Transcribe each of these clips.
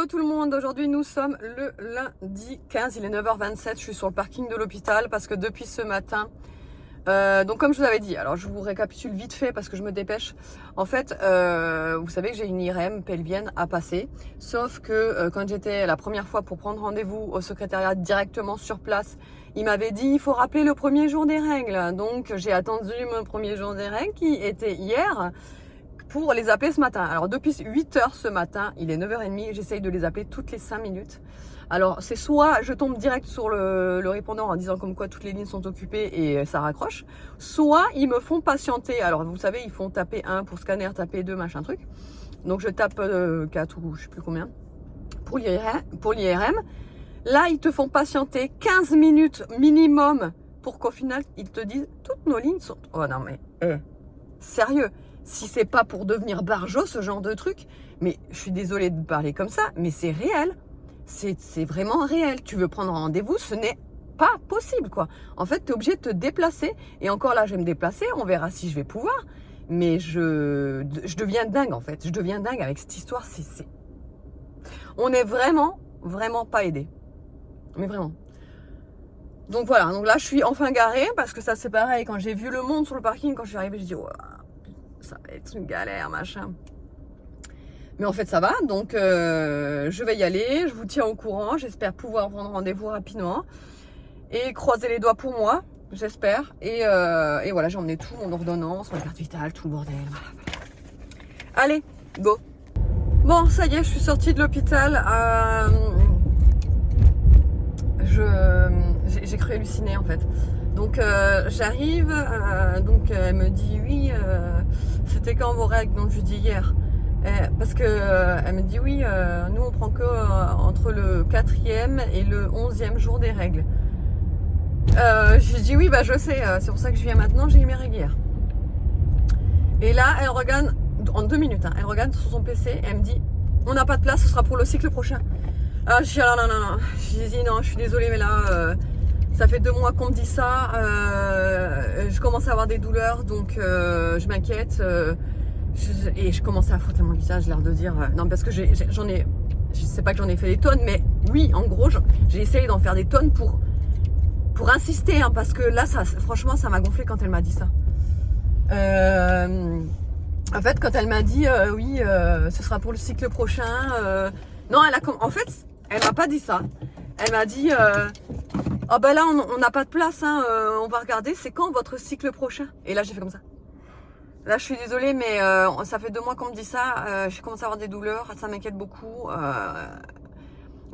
tout le monde, aujourd'hui nous sommes le lundi 15, il est 9h27, je suis sur le parking de l'hôpital parce que depuis ce matin, donc comme je vous avais dit, alors je vous récapitule vite fait parce que je me dépêche. En fait, vous savez que j'ai une IRM pelvienne à passer, sauf que quand j'étais la première fois pour prendre rendez-vous au secrétariat directement sur place, il m'avait dit il faut rappeler le premier jour des règles. Donc j'ai attendu mon premier jour des règles qui était hier pour les appeler ce matin. Alors depuis 8h ce matin, il est 9h30, j'essaye de les appeler toutes les 5 minutes. Alors c'est soit je tombe direct sur le répondant en disant comme quoi toutes les lignes sont occupées et ça raccroche, soit ils me font patienter. Alors vous savez, ils font taper 1 pour scanner, taper 2, machin truc. Donc je tape 4 ou je sais plus combien pour l'IRM. Là, ils te font patienter 15 minutes minimum pour qu'au final, ils te disent toutes nos lignes sont... Oh non mais, sérieux, si c'est pas pour devenir barjot, ce genre de truc, mais je suis désolée de parler comme ça, mais c'est réel. C'est vraiment réel. Tu veux prendre rendez-vous, ce n'est pas possible, quoi. En fait, tu es obligé de te déplacer. Et encore là, je vais me déplacer. On verra si je vais pouvoir. Mais je deviens dingue, en fait. Je deviens dingue avec cette histoire. On est vraiment pas aidé. Mais vraiment. Donc voilà. Donc là, je suis enfin garée parce que ça, c'est pareil. Quand j'ai vu le monde sur le parking, quand je suis arrivée, je dis, oh, ça va être une galère, machin. Mais en fait, ça va, donc je vais y aller, je vous tiens au courant, j'espère pouvoir prendre rendez-vous rapidement et croiser les doigts pour moi, j'espère. Et voilà, j'ai emmené tout, mon ordonnance, ma carte vitale, tout le bordel. Voilà. Allez, go. Bon, ça y est, je suis sortie de l'hôpital. J'ai cru halluciner en fait. Donc j'arrive, donc elle me dit oui, c'était quand vos règles? Donc je lui dis hier. Parce que elle me dit oui, nous on prend que entre le 4e et le 11e jour des règles. J'ai dit oui, bah je sais, c'est pour ça que je viens maintenant, j'ai eu mes règles hier. Et là, elle regarde, en 2 minutes, hein, elle regarde sur son PC et elle me dit on n'a pas de place, ce sera pour le cycle prochain. Alors je dis ah, non. J'ai dit non, je suis désolée, mais là, ça fait 2 mois qu'on me dit ça, je commence à avoir des douleurs, donc je m'inquiète. Et je commençais à foutre mon visage, l'air de dire non, parce que je sais pas que j'en ai fait des tonnes, mais oui, en gros, j'ai essayé d'en faire des tonnes pour insister, hein, parce que là, franchement, ça m'a gonflé quand elle m'a dit ça. En fait, quand elle m'a dit oui, ce sera pour le cycle prochain, non, en fait, elle m'a pas dit ça. Elle m'a dit oh ben là, on n'a pas de place, hein, on va regarder, c'est quand votre cycle prochain? Et là, j'ai fait comme ça. Là, je suis désolée, mais ça fait 2 mois qu'on me dit ça. J'ai commencé à avoir des douleurs, ça m'inquiète beaucoup.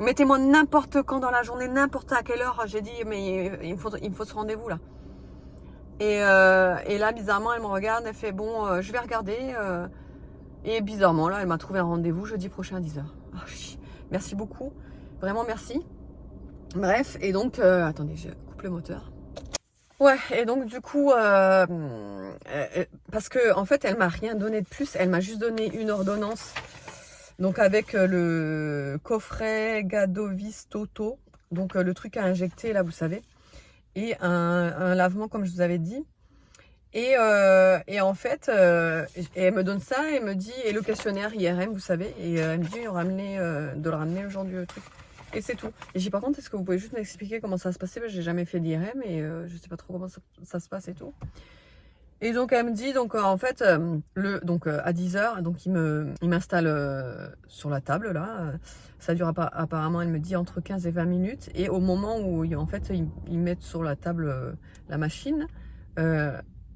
Mettez-moi n'importe quand dans la journée, n'importe à quelle heure. J'ai dit, mais il me faut ce rendez-vous là. Et là, bizarrement, elle me regarde, elle fait bon, je vais regarder. Et bizarrement, là, elle m'a trouvé un rendez-vous jeudi prochain à 10h. Oh, merci beaucoup, vraiment merci. Bref, et donc, attendez, je coupe le moteur. Ouais, et donc du coup, parce que en fait, elle m'a rien donné de plus, elle m'a juste donné une ordonnance, donc avec le coffret Gadovis Toto, donc le truc à injecter là, vous savez, et un lavement comme je vous avais dit, et en fait, elle me donne ça, et elle me dit, et le questionnaire IRM, vous savez, et elle me dit de le ramener aujourd'hui le truc. Et c'est tout. Et j'ai par contre, est-ce que vous pouvez juste m'expliquer comment ça se passait? Parce que j'ai jamais fait d'IRM et je sais pas trop comment ça se passe et tout. Et donc elle me dit, donc en fait, à 10h, donc il m'installe sur la table là. Ça dure apparemment, elle me dit entre 15 et 20 minutes. Et au moment où en fait ils mettent sur la table la machine,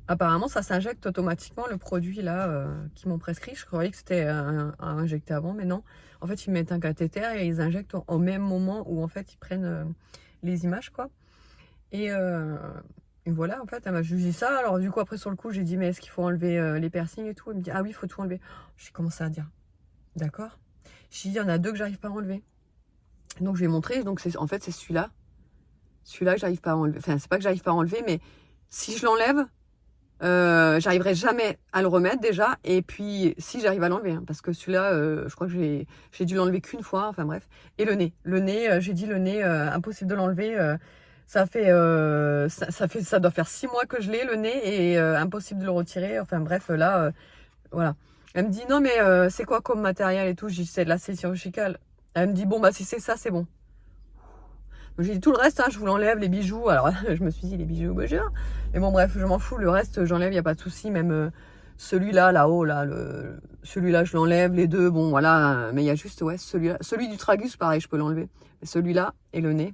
apparemment ça s'injecte automatiquement le produit là qu'ils m'ont prescrit. Je croyais que c'était à injecter avant, mais non. En fait, ils mettent un cathéter et ils injectent au même moment où en fait ils prennent les images, quoi. Et voilà, en fait, elle m'a juste dit ça. Alors du coup, après sur le coup, j'ai dit mais est-ce qu'il faut enlever les piercings et tout? Elle me dit ah oui, il faut tout enlever. J'ai commencé à dire d'accord. J'ai dit il y en a 2 que j'arrive pas à enlever. Donc je lui ai montré. Donc en fait c'est celui-là que j'arrive pas à enlever. Enfin, c'est pas que j'arrive pas à enlever, mais si je l'enlève, j'arriverai jamais à le remettre déjà, et puis si j'arrive à l'enlever, hein, parce que celui-là je crois que j'ai dû l'enlever qu'une fois, enfin bref. Et le nez, j'ai dit le nez, impossible de l'enlever, ça doit faire 6 mois que je l'ai, le nez, et impossible de le retirer, enfin bref, là voilà. Elle me dit non mais c'est quoi comme matériel et tout? J'ai dit c'est de la scie chirurgicale. Elle me dit bon bah si c'est ça c'est bon. J'ai dit tout le reste, hein, je vous l'enlève, les bijoux. Alors je me suis dit les bijoux, bonjour. Mais bon bref, je m'en fous, le reste j'enlève, il n'y a pas de souci. Même celui-là, là-haut, là, celui-là je l'enlève, les deux, bon voilà. Mais il y a juste, ouais, celui-là. Celui du tragus, pareil, je peux l'enlever. Mais celui-là et le nez.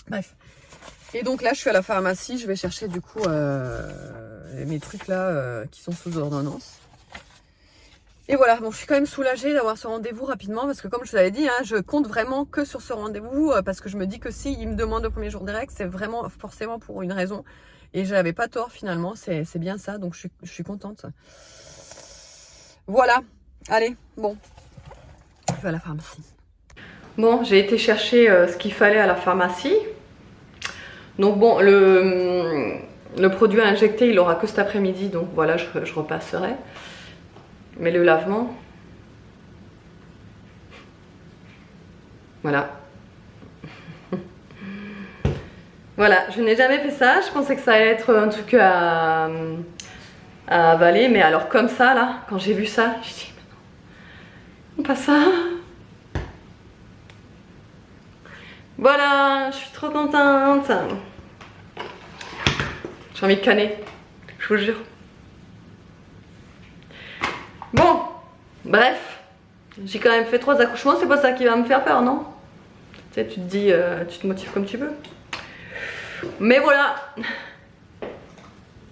Bref. Et donc là, je suis à la pharmacie, je vais chercher du coup mes trucs là qui sont sous ordonnance. Et voilà, bon, je suis quand même soulagée d'avoir ce rendez-vous rapidement parce que comme je vous l'avais dit, hein, je compte vraiment que sur ce rendez-vous parce que je me dis que si il me demande le premier jour des règles, c'est vraiment forcément pour une raison. Et je n'avais pas tort finalement, c'est bien ça, donc je suis contente. Voilà, allez, bon, je vais à la pharmacie. Bon, j'ai été chercher ce qu'il fallait à la pharmacie. Donc bon, le produit à injecter, il aura que cet après-midi, donc voilà, je repasserai. Mais le lavement, voilà. Voilà, je n'ai jamais fait ça. Je pensais que ça allait être un truc à avaler, mais alors comme ça, là, quand j'ai vu ça, j'ai dit, non, pas ça. Voilà, je suis trop contente. J'ai envie de canner, je vous jure. Bon, bref, j'ai quand même fait 3 accouchements, c'est pas ça qui va me faire peur, non? Tu sais, tu te dis, tu te motives comme tu veux. Mais voilà,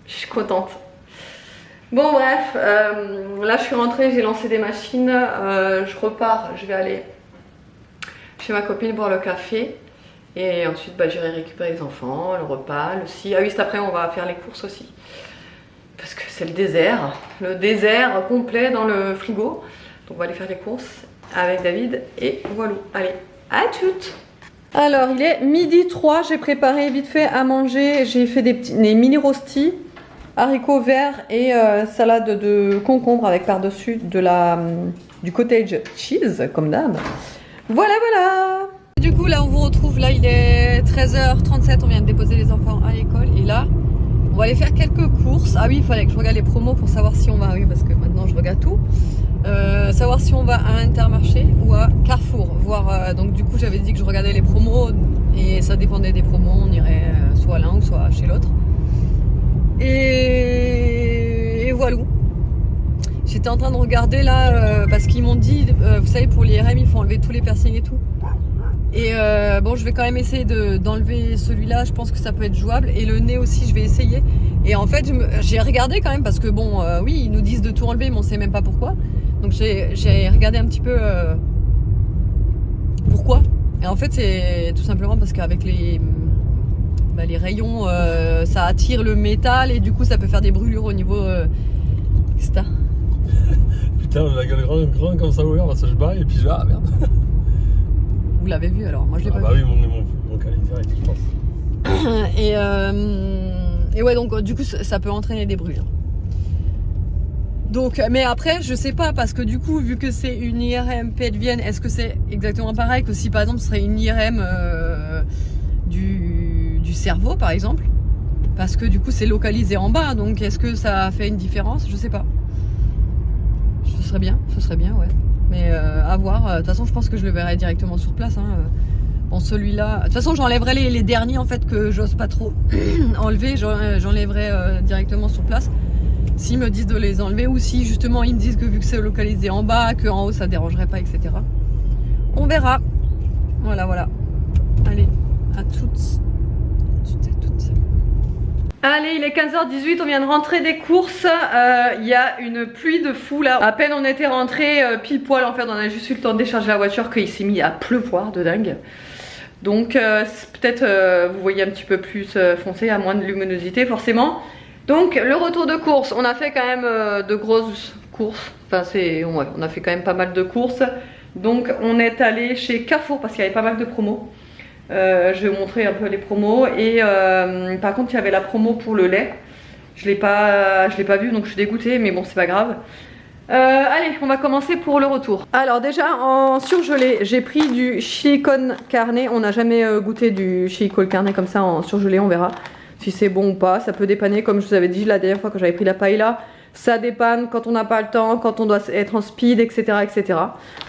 je suis contente. Bon bref, là je suis rentrée, j'ai lancé des machines, je repars, je vais aller chez ma copine boire le café. Et ensuite bah, j'irai récupérer les enfants, le repas, le si. Ah oui, cet après on va faire les courses aussi. Parce que c'est le désert complet dans le frigo. Donc on va aller faire les courses avec David et voilà. Allez, à toutes. Alors il est midi 3, j'ai préparé vite fait à manger. J'ai fait des mini rostis, haricots verts et salade de concombre avec par-dessus du cottage cheese comme d'hab. Voilà voilà. Du coup là on vous retrouve, là il est 13h37, on vient de déposer les enfants à l'école et là on va aller faire quelques courses. Ah oui, il fallait que je regarde les promos pour savoir si on va, oui parce que maintenant je regarde tout. Savoir si on va à Intermarché ou à Carrefour. Voir, donc du coup j'avais dit que je regardais les promos et ça dépendait des promos, on irait soit l'un ou soit chez l'autre. Et voilà. J'étais en train de regarder là parce qu'ils m'ont dit, vous savez pour l'IRM il faut enlever tous les piercings et tout. Et bon, je vais quand même essayer d'enlever celui-là, je pense que ça peut être jouable. Et le nez aussi, je vais essayer. Et en fait, j'ai regardé quand même parce que bon, oui, ils nous disent de tout enlever, mais on sait même pas pourquoi. Donc j'ai regardé un petit peu pourquoi. Et en fait, c'est tout simplement parce qu'avec les rayons, ça attire le métal et du coup, ça peut faire des brûlures au niveau... Qu'est-ce que t'as ? Putain, la gueule grande comme ça ouvert parce que je bats et puis je ah merde. Vous l'avez vu alors, moi je l'ai pas bah vu. Oui, mon câlin direct, je pense. Et ouais, donc du coup, ça peut entraîner des brûlures. Donc, mais après, je sais pas, parce que du coup, vu que c'est une IRM PET Vienne, est-ce que c'est exactement pareil que si par exemple ce serait une IRM du cerveau par exemple? Parce que du coup, c'est localisé en bas, donc est-ce que ça fait une différence? Je sais pas. Ce serait bien, ouais. Mais à voir. De toute façon, je pense que je le verrai directement sur place. Hein. Bon, celui-là. De toute façon, j'enlèverai les derniers en fait que j'ose pas trop enlever. J'enlèverai directement sur place. S'ils me disent de les enlever ou si justement ils me disent que vu que c'est localisé en bas, qu'en haut ça dérangerait pas, etc. On verra. Voilà, voilà. Allez, à toutes. Allez, il est 15h18, on vient de rentrer des courses. Il y a une pluie de fou là. À peine on était rentré pile poil, en fait, on a juste eu le temps de décharger la voiture qu'il s'est mis à pleuvoir de dingue. Donc peut-être vous voyez un petit peu plus foncé, à moins de luminosité forcément. Donc le retour de course, on a fait quand même de grosses courses. Enfin ouais, on a fait quand même pas mal de courses. Donc on est allé chez Carrefour parce qu'il y avait pas mal de promos. Je vais vous montrer un peu les promos et par contre il y avait la promo pour le lait. Je l'ai pas vu donc je suis dégoûtée, mais bon c'est pas grave. Allez, on va commencer pour le retour. Alors déjà en surgelé, j'ai pris du chili con carne. On n'a jamais goûté du chili con carne comme ça en surgelé, on verra si c'est bon ou pas. Ça peut dépanner, comme je vous avais dit la dernière fois quand j'avais pris la paella. Ça dépanne quand on n'a pas le temps, quand on doit être en speed, etc. etc.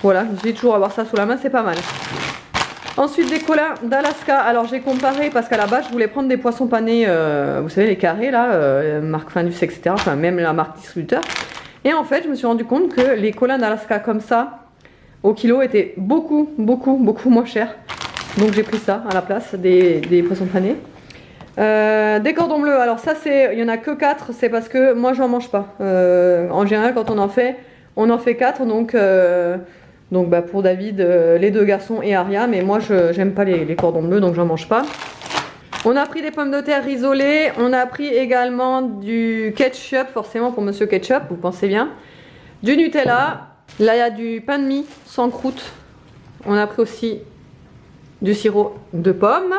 Voilà, je me suis dit toujours avoir ça sous la main, c'est pas mal. Ensuite des colins d'Alaska. Alors j'ai comparé parce qu'à la base je voulais prendre des poissons panés, vous savez les carrés là, marque Findus, etc. Enfin même la marque distributeur. Et en fait je me suis rendu compte que les colins d'Alaska comme ça au kilo étaient beaucoup moins chers. Donc j'ai pris ça à la place des poissons panés. Des cordons bleus, alors ça c'est, il y en a que 4, c'est parce que moi j'en mange pas. En général quand on en fait 4, donc bah, pour David, les 2 garçons et Aria, mais moi j'aime pas les cordons bleus donc j'en mange pas. On a pris des pommes de terre risolées, on a pris également du ketchup, forcément pour Monsieur Ketchup, vous pensez bien. Du Nutella, là il y a du pain de mie sans croûte, on a pris aussi du sirop de pomme.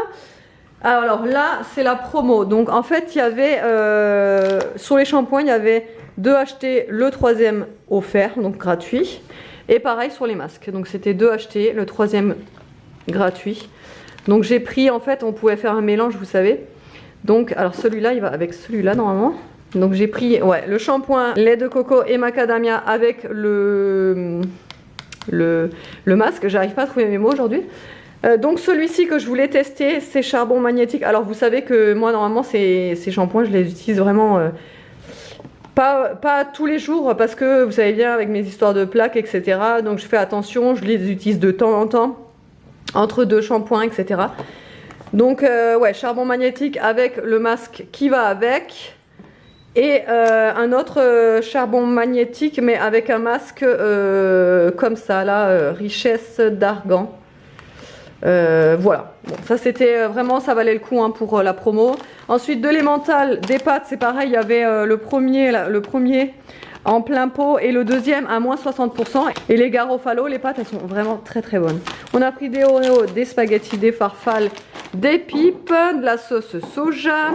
Alors là c'est la promo, donc en fait il y avait sur les shampoings il y avait 2 achetés, le 3e offert, donc gratuit. Et pareil sur les masques, donc c'était 2 achetés, le 3e gratuit. Donc j'ai pris, en fait on pouvait faire un mélange vous savez. Donc alors celui-là il va avec celui-là normalement. Donc j'ai pris le shampoing, lait de coco et macadamia avec le masque, j'arrive pas à trouver mes mots aujourd'hui. Donc celui-ci que je voulais tester, c'est charbon magnétique. Alors vous savez que moi normalement ces shampoings je les utilise vraiment pas tous les jours parce que vous savez bien avec mes histoires de plaques etc. Donc je fais attention, je les utilise de temps en temps entre 2 shampoings etc. Donc charbon magnétique avec le masque qui va avec. Et un autre charbon magnétique mais avec un masque comme ça là, richesse d'argan. Voilà, bon, ça c'était vraiment, ça valait le coup hein, pour la promo. Ensuite de l'emmental, des pâtes, c'est pareil, il y avait le premier en plein pot et le deuxième à moins 60%. Et les Garofalo, les pâtes elles sont vraiment très bonnes. On a pris des Oreos, des spaghettis, des farfales, des pipes, de la sauce soja,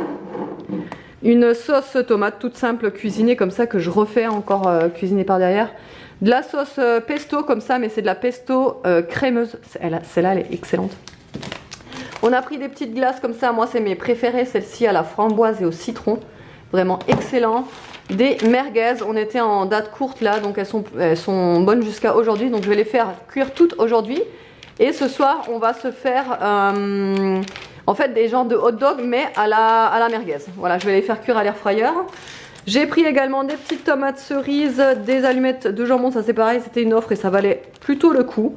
une sauce tomate toute simple cuisinée comme ça que je refais encore cuisiner par derrière. De la sauce pesto comme ça, mais c'est de la pesto crémeuse. Celle-là, elle est excellente. On a pris des petites glaces comme ça. Moi, c'est mes préférées. Celle-ci à la framboise et au citron. Vraiment excellent. Des merguez. On était en date courte là, donc elles sont bonnes jusqu'à aujourd'hui. Donc je vais les faire cuire toutes aujourd'hui. Et ce soir, on va se faire en fait des genres de hot dog, mais à la merguez. Voilà, je vais les faire cuire à l'air fryer. J'ai pris également des petites tomates cerises, des allumettes de jambon, ça c'est pareil, c'était une offre et ça valait plutôt le coup.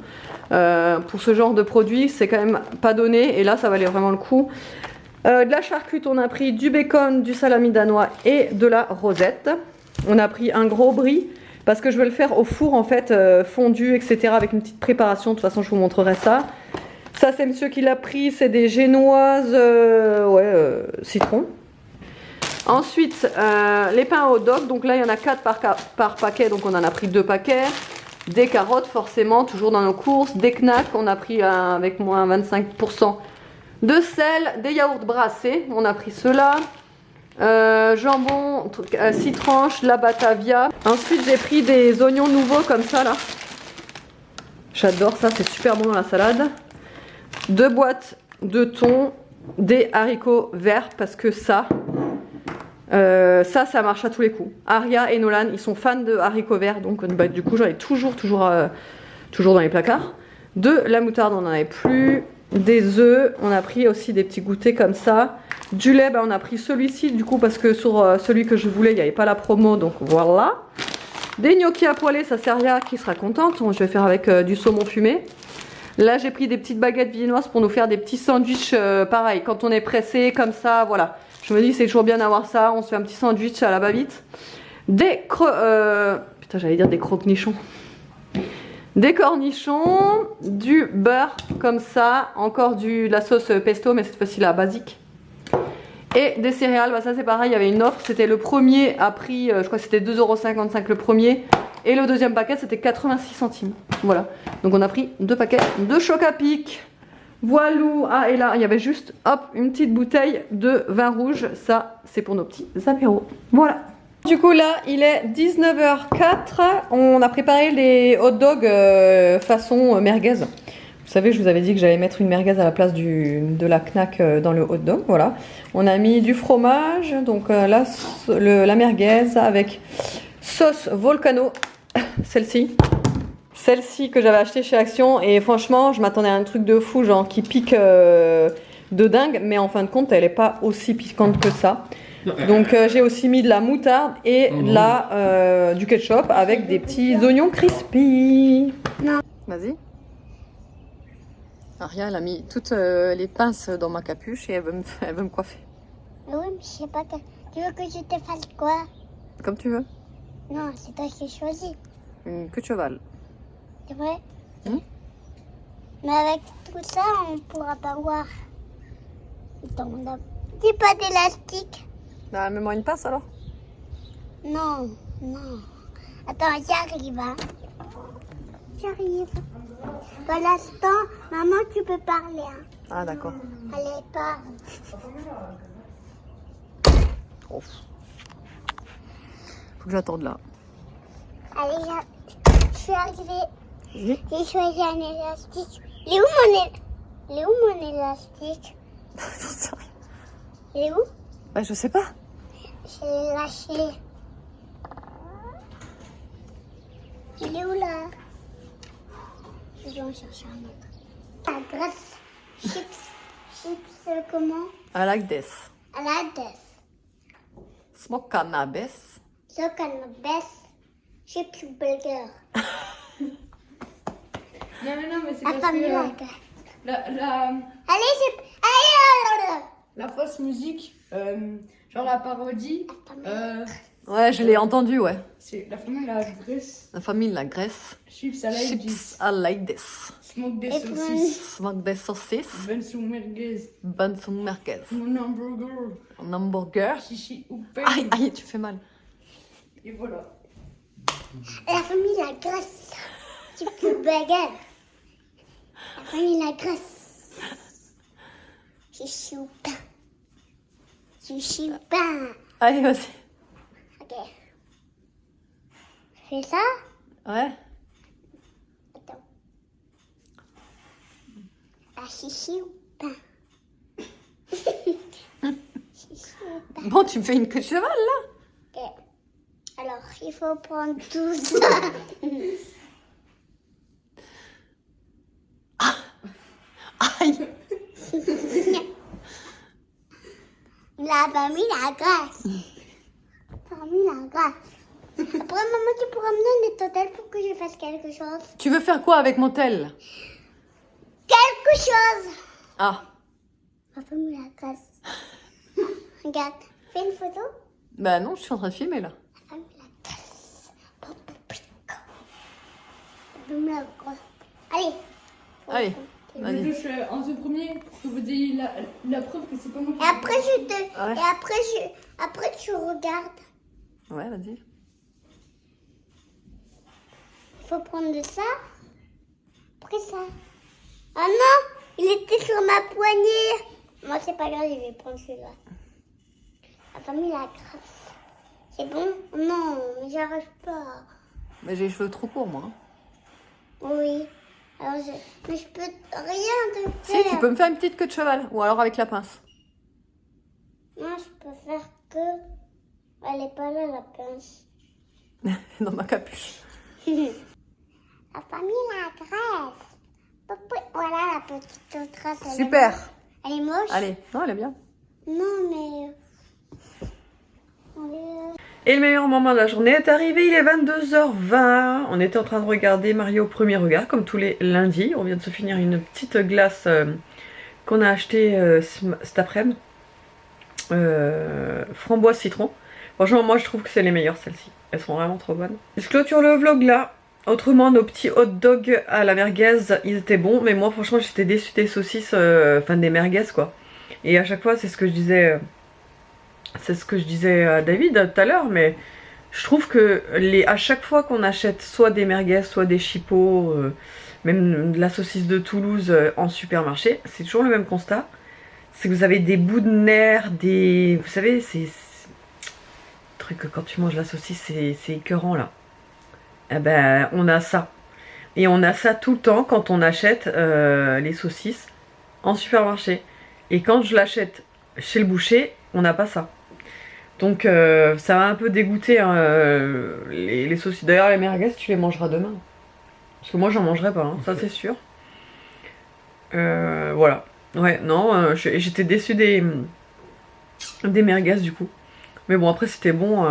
Pour ce genre de produit, c'est quand même pas donné et là ça valait vraiment le coup. De la charcute, on a pris du bacon, du salami danois et de la rosette. On a pris un gros brie parce que je vais le faire au four en fait, fondu, etc. avec une petite préparation, de toute façon je vous montrerai ça. Ça c'est monsieur qui l'a pris, c'est des génoises, citron. Ensuite, les pains hot dog, donc là il y en a 4 par paquet, donc on en a pris 2 paquets. Des carottes forcément, toujours dans nos courses. Des knacks, on a pris avec moins 25% de sel. Des yaourts brassés, on a pris ceux-là. Jambon, 6 tranches, la Batavia. Ensuite j'ai pris des oignons nouveaux comme ça là. J'adore ça, c'est super bon dans la salade. 2 boîtes de thon, des haricots verts parce que ça marche à tous les coups. Aria et Nolan, ils sont fans de haricots verts, donc bah, du coup j'en ai toujours dans les placards. De la moutarde, on n'en avait plus. Des œufs, on a pris aussi des petits goûters comme ça. Du lait, bah, on a pris celui-ci du coup parce que sur celui que je voulais, il n'y avait pas la promo, donc voilà. Des gnocchis à poêler, ça c'est Aria qui sera contente. Je vais faire avec du saumon fumé. Là j'ai pris des petites baguettes viennoises pour nous faire des petits sandwichs pareil, quand on est pressé comme ça, voilà. Je me dis c'est toujours bien d'avoir ça, on se fait un petit sandwich à la va-vite. Putain j'allais dire des croque-nichons. Des cornichons, du beurre comme ça, encore de la sauce pesto mais cette fois-ci la basique. Et des céréales, bah ça c'est pareil, il y avait une offre, c'était le premier à prix, je crois que c'était 2,55 € le premier. Et le deuxième paquet c'était 86 centimes. Voilà, donc on a pris 2 paquets de Choc-à-Pic. Voilou, ah et là il y avait juste hop une petite bouteille de vin rouge, ça c'est pour nos petits apéros. Voilà. Du coup là il est 19h04, on a préparé les hot dogs façon merguez. Vous savez, je vous avais dit que j'allais mettre une merguez à la place de la knack dans le hot dog. Voilà. On a mis du fromage, donc là, la merguez avec sauce volcano, celle-ci. Celle-ci que j'avais achetée chez Action. Et franchement, je m'attendais à un truc de fou, genre qui pique de dingue. Mais en fin de compte, elle n'est pas aussi piquante que ça. Donc j'ai aussi mis de la moutarde et du ketchup avec des petits oignons crispy. Non. Vas-y. Aria, elle a mis toutes les pinces dans ma capuche et elle veut me coiffer. Oui, mais je sais pas. Tu veux que je te fasse quoi? Comme tu veux. Non, c'est toi qui choisis. Une queue de cheval. C'est vrai? Hmm? Mais avec tout ça, on pourra pas voir. Attends, on a... C'est pas d'élastique? Bah, mets-moi une pince alors. Non, non. Attends, j'arrive, hein. J'arrive. Pour l'instant, maman, tu peux parler, hein. Ah d'accord. Allez, parle. Oh. Faut que j'attende là. Allez, je suis arrivée. Oui. J'ai choisi un élastique. Il est où mon élastique? Il est où? Bah, je sais pas. Je l'ai lâché. Il est où là? Je vais en chercher un autre. La graisse. Chips, comment? I like this. I like this. Smoke cannabis. So can the best chips burger. Non, mais c'est La parce famille que la graisse. Allez, la fausse musique, genre la parodie, Ouais, je l'ai entendu, ouais. c'est la famille la graisse, La famille la Grèce. chips à l'ail, Chips I like this. smoke des Et saucisses, Smoke des saucisses. ben sous merguez, Benson merguez. mon hamburger, Un hamburger. chichi ou pain, Aïe, aïe, tu fais mal. et voilà. la famille la graisse. Chips burger. La famille la graisse. Chichi ou pain. Chichi ou pain. Allez, vas-y. Ok. Je fais ça? Ouais. Attends. La chichi ou pain? Chichi ou pain? Bon, tu me fais une queue de cheval là. Ok. Alors, il faut prendre tout ça. Aïe. La famille la graisse. La famille la graisse. Après, maman, tu pourras me donner des totales pour que je fasse quelque chose. Tu veux faire quoi avec mon tel? Quelque chose. Ah. La famille la graisse. Regarde, fais une photo. Bah non, je suis en train de filmer là. La famille la graisse. La famille la graisse. Allez. Allez, Je vas-y. touche en ce premier pour que vous ayez la preuve que c'est pas moi qui Et après, Ouais. et après, tu regardes. Ouais, vas-y. Il faut prendre de ça. Après ça. Ah non, il était sur ma poignée. Moi, c'est pas grave, je vais prendre celui-là. La famille la graisse. C'est bon? Non, mais j'arrive pas. Mais j'ai les cheveux trop courts moi. Hein. Oui. Alors, mais je peux rien te faire. Si, tu peux me faire une petite queue de cheval. Ou alors avec la pince. Non, je peux faire que... Elle est pas là, la pince. Dans ma capuche. La famille la graisse. Voilà la petite trace. elle est Super. moche. Elle est moche? Allez. Non, elle est bien. Non, mais... Et le meilleur moment de la journée est arrivé, il est 22h20. On était en train de regarder Mario au premier regard, comme tous les lundis. On vient de se finir une petite glace qu'on a achetée cet après-midi. Framboise citron. Franchement, moi je trouve que c'est les meilleures celles-ci. Elles sont vraiment trop bonnes. Je clôture le vlog là. Autrement, nos petits hot dogs à la merguez, ils étaient bons. Mais moi, franchement, j'étais déçue des saucisses, enfin des merguez quoi. Et à chaque fois, c'est ce que je disais... C'est ce que je disais à David tout à l'heure, mais je trouve que à chaque fois qu'on achète soit des merguez, soit des chipots, même de la saucisse de Toulouse en supermarché, c'est toujours le même constat. C'est que vous avez des bouts de nerfs, des... Vous savez, c'est... truc que quand tu manges la saucisse, c'est écœurant là. Eh ben, on a ça. Et on a ça tout le temps quand on achète les saucisses en supermarché. Et quand je l'achète chez le boucher, on n'a pas ça. Donc ça m'a un peu dégoûté hein, les saucisses. D'ailleurs les merguez tu les mangeras demain. Parce que moi j'en mangerai pas, hein, ça c'est sûr. Voilà. Ouais, non, j'étais déçue des merguez du coup. Mais bon après c'était bon,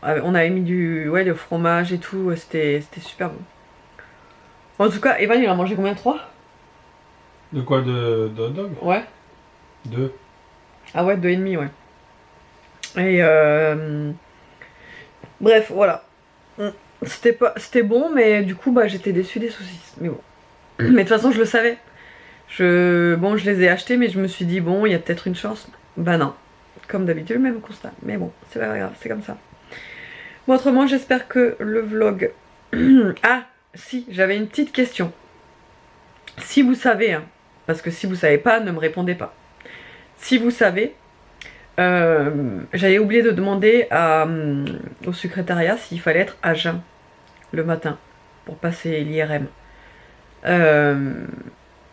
on avait mis le fromage et tout, c'était super bon. En tout cas, Evan il a mangé combien? 3? De quoi, de hot dog? Ouais. 2. Ah ouais, 2,5 ouais. Et bref, voilà. C'était bon, mais du coup, bah, j'étais déçue des saucisses. Mais bon. Mais de toute façon, je le savais. Bon, je les ai achetés, mais je me suis dit, bon, il y a peut-être une chance. Bah non. Comme d'habitude, le même constat. Mais bon, c'est pas grave, c'est comme ça. Bon, autrement, j'espère que le vlog... Ah, si, j'avais une petite question. Si vous savez, hein, parce que si vous savez pas, ne me répondez pas. Si vous savez... j'avais oublié de demander au secrétariat s'il fallait être à jeun le matin pour passer l'IRM.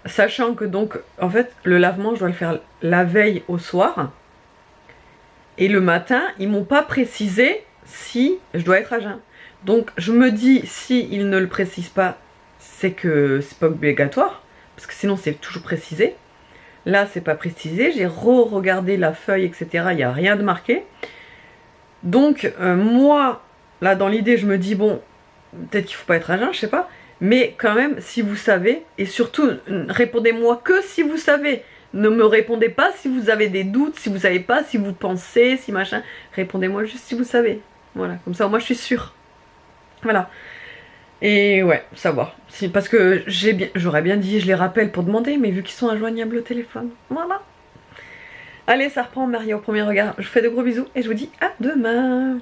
Sachant que donc, en fait, le lavement, je dois le faire la veille au soir. Et le matin, ils m'ont pas précisé si je dois être à jeun. Donc, je me dis, si ils ne le précisent pas, c'est que c'est pas obligatoire. Parce que sinon, c'est toujours précisé. Là, c'est pas précisé. J'ai re-regardé la feuille, etc. Il n'y a rien de marqué. Donc, moi, là, dans l'idée, je me dis, bon, peut-être qu'il faut pas être à jeun, je sais pas. Mais quand même, si vous savez, et surtout, répondez-moi que si vous savez. Ne me répondez pas si vous avez des doutes, si vous savez pas, si vous pensez, si machin. Répondez-moi juste si vous savez. Voilà, comme ça, moi, je suis sûre. Voilà. Et ouais, savoir. Parce que j'aurais bien dit, je les rappelle pour demander, mais vu qu'ils sont injoignables au téléphone. Voilà. Allez, ça reprend Marie au premier regard. Je vous fais de gros bisous et je vous dis à demain.